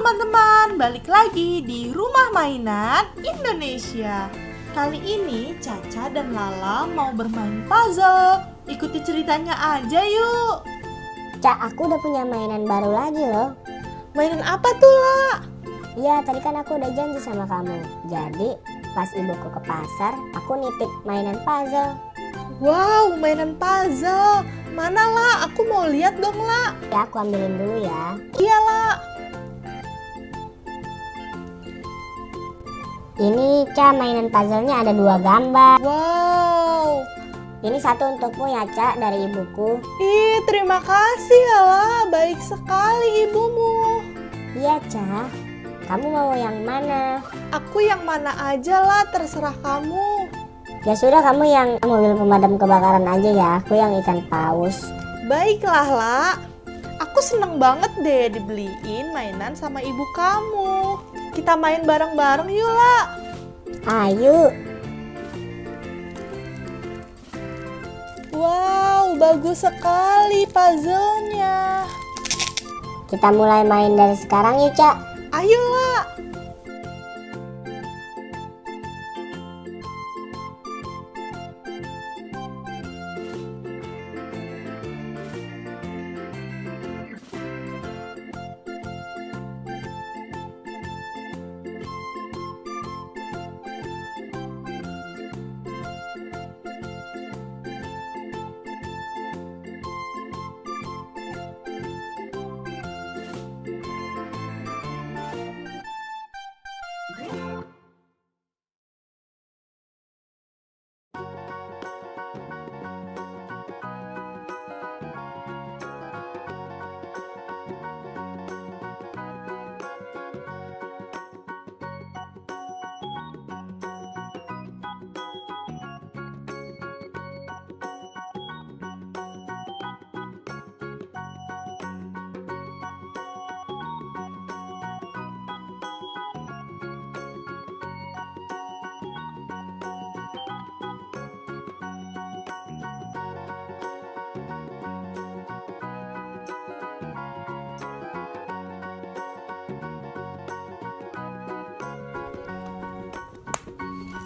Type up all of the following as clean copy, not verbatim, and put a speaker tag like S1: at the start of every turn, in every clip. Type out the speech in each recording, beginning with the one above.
S1: teman-teman, balik lagi di Rumah Mainan Indonesia. Kali ini Caca dan Lala mau bermain puzzle. Ikuti ceritanya aja yuk.
S2: Cak, aku udah punya mainan baru lagi loh.
S1: Mainan apa tuh, La?
S2: Iya, tadi kan aku udah janji sama kamu. Jadi pas ibuku ke pasar, aku nitip mainan puzzle.
S1: Wow, mainan puzzle. Mana, La? Aku mau lihat dong, La.
S2: Ya, aku ambilin dulu ya.
S1: Iya, La.
S2: Ini Cak, mainan puzzle-nya ada 2 gambar.
S1: Wow.
S2: Ini satu untukmu ya Cak, dari ibuku.
S1: Ih, terima kasih ya, La. Baik sekali ibumu.
S2: Iya Cak, kamu mau yang mana?
S1: Aku yang mana aja, La. Terserah kamu.
S2: Ya sudah, kamu yang mobil pemadam kebakaran aja ya. Aku yang ikan paus.
S1: Baiklah, La. Aku seneng banget deh dibeliin mainan sama ibu kamu. Kita main bareng-bareng yuk, La.
S2: Ayo.
S1: Wow, bagus sekali puzzle-nya.
S2: Kita mulai main dari sekarang yuk Cak.
S1: Ayo, La.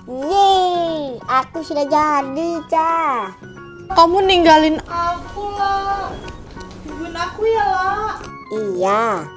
S2: Yeay, aku sudah jadi Cak.
S1: Kamu ninggalin aku, La. Tungguin aku ya, La.
S2: Iya.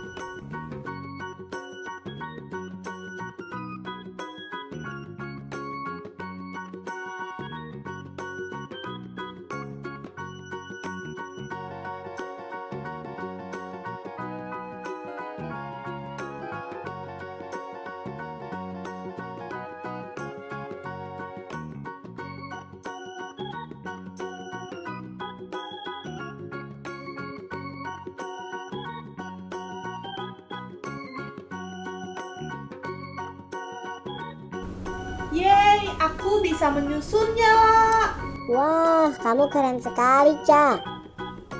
S1: Yeay, aku bisa menyusunnya, La.
S2: Wah, kamu keren sekali Cak.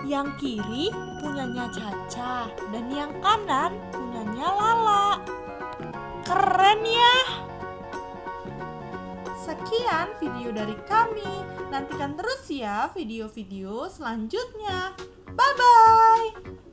S1: Yang kiri punyanya Caca dan yang kanan punyanya Lala. Keren ya. Sekian video dari kami. Nantikan terus ya video-video selanjutnya. Bye-bye.